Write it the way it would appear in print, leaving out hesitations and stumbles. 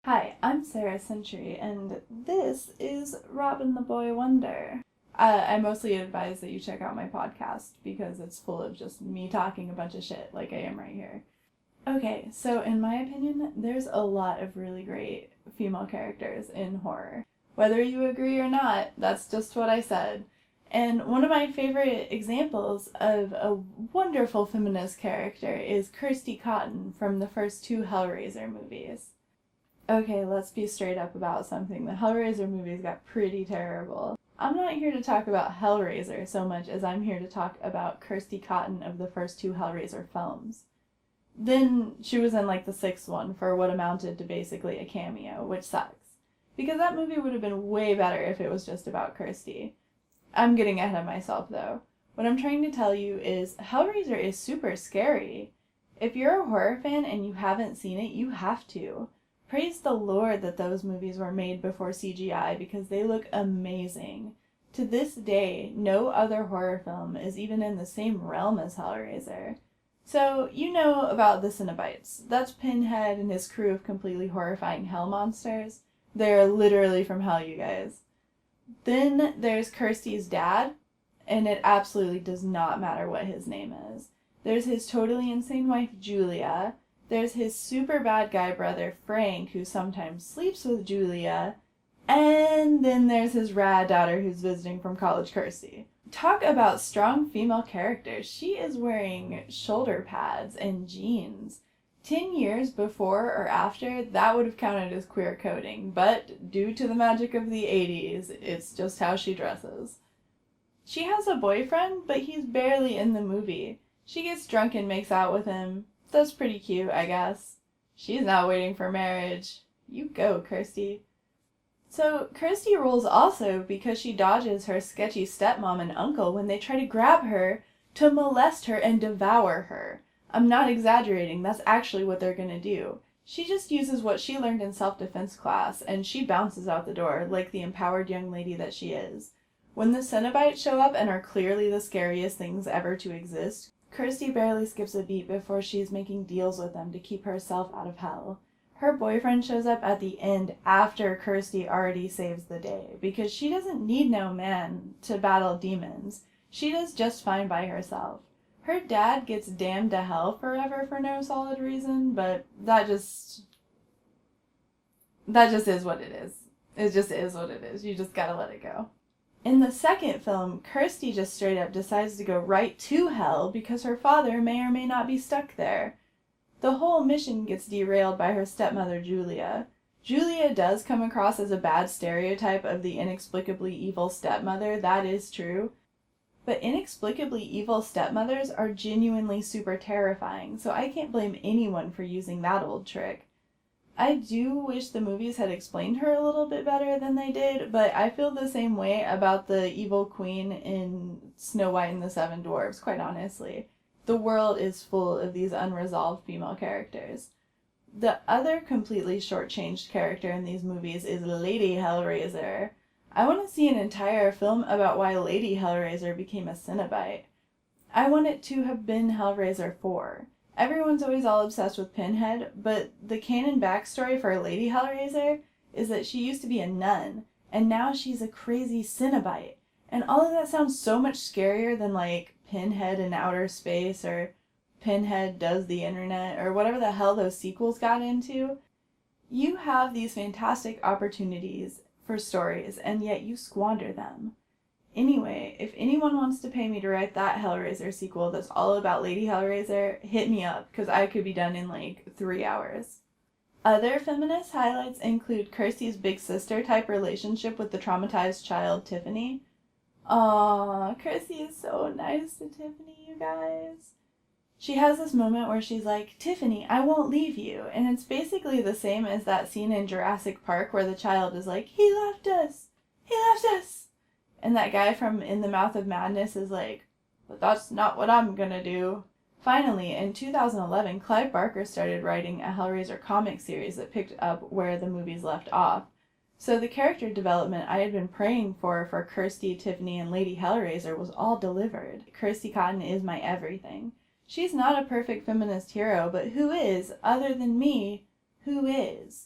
Hi, I'm Sara Century, and this is Robin the Boy Wonder. I mostly advise that you check out my podcast because it's full of just me talking a bunch of shit like I am right here. Okay, so in my opinion, there's a lot of really great female characters in horror. Whether you agree or not, that's just what I said. And one of my favorite examples of a wonderful feminist character is Kirsty Cotton from the first two Hellraiser movies. Okay, let's be straight up about something. The Hellraiser movies got pretty terrible. I'm not here to talk about Hellraiser so much as I'm here to talk about Kirsty Cotton of the first two Hellraiser films. Then she was in like the sixth one for what amounted to basically a cameo, which sucks. Because that movie would have been way better if it was just about Kirsty. I'm getting ahead of myself though. What I'm trying to tell you is Hellraiser is super scary. If you're a horror fan and you haven't seen it, you have to. Praise the Lord that those movies were made before CGI because they look amazing. To this day, no other horror film is even in the same realm as Hellraiser. So, you know about the Cenobites. That's Pinhead and his crew of completely horrifying hell monsters. They're literally from hell, you guys. Then there's Kirsty's dad, and it absolutely does not matter what his name is. There's his totally insane wife, Julia. There's his super bad guy brother, Frank, who sometimes sleeps with Julia. And then there's his rad daughter who's visiting from college, Kirsty. Talk about strong female characters. She is wearing shoulder pads and jeans. 10 years before or after, that would have counted as queer coding, but due to the magic of the 80s, it's just how she dresses. She has a boyfriend, but he's barely in the movie. She gets drunk and makes out with him. That's pretty cute, I guess. She's not waiting for marriage. You go, Kirsty. So, Kirsty rules also because she dodges her sketchy stepmom and uncle when they try to grab her to molest her and devour her. I'm not exaggerating, that's actually what they're gonna do. She just uses what she learned in self-defense class, and she bounces out the door like the empowered young lady that she is. When the Cenobites show up and are clearly the scariest things ever to exist, Kirsty barely skips a beat before she's making deals with them to keep herself out of hell. Her boyfriend shows up at the end after Kirsty already saves the day, because she doesn't need no man to battle demons. She does just fine by herself. Her dad gets damned to hell forever for no solid reason, but that just is what it is. It just is what it is. You just gotta let it go. In the second film, Kirsty just straight up decides to go right to hell because her father may or may not be stuck there. The whole mission gets derailed by her stepmother, Julia. Julia does come across as a bad stereotype of the inexplicably evil stepmother, that is true. But inexplicably evil stepmothers are genuinely super terrifying, so I can't blame anyone for using that old trick. I do wish the movies had explained her a little bit better than they did, but I feel the same way about the evil queen in Snow White and the Seven Dwarfs, quite honestly. The world is full of these unresolved female characters. The other completely shortchanged character in these movies is Lady Hellraiser. I want to see an entire film about why Lady Hellraiser became a Cenobite. I want it to have been Hellraiser 4. Everyone's always all obsessed with Pinhead, but the canon backstory for Lady Hellraiser is that she used to be a nun, and now she's a crazy Cenobite. And all of that sounds so much scarier than like Pinhead in outer space, or Pinhead does the internet, or whatever the hell those sequels got into. You have these fantastic opportunities for stories, and yet you squander them. Anyway, if anyone wants to pay me to write that Hellraiser sequel that's all about Lady Hellraiser, hit me up, because I could be done in like 3 hours. Other feminist highlights include Kirsty's big sister type relationship with the traumatized child Tiffany. Aww, Kirsty is so nice to Tiffany, you guys. She has this moment where she's like, Tiffany, I won't leave you. And it's basically the same as that scene in Jurassic Park where the child is like, he left us! He left us! And that guy from In the Mouth of Madness is like, but that's not what I'm gonna do. Finally, in 2011, Clive Barker started writing a Hellraiser comic series that picked up where the movies left off. So the character development I had been praying for Kirsty, Tiffany, and Lady Hellraiser was all delivered. Kirsty Cotton is my everything. She's not a perfect feminist hero, but who is, other than me, who is?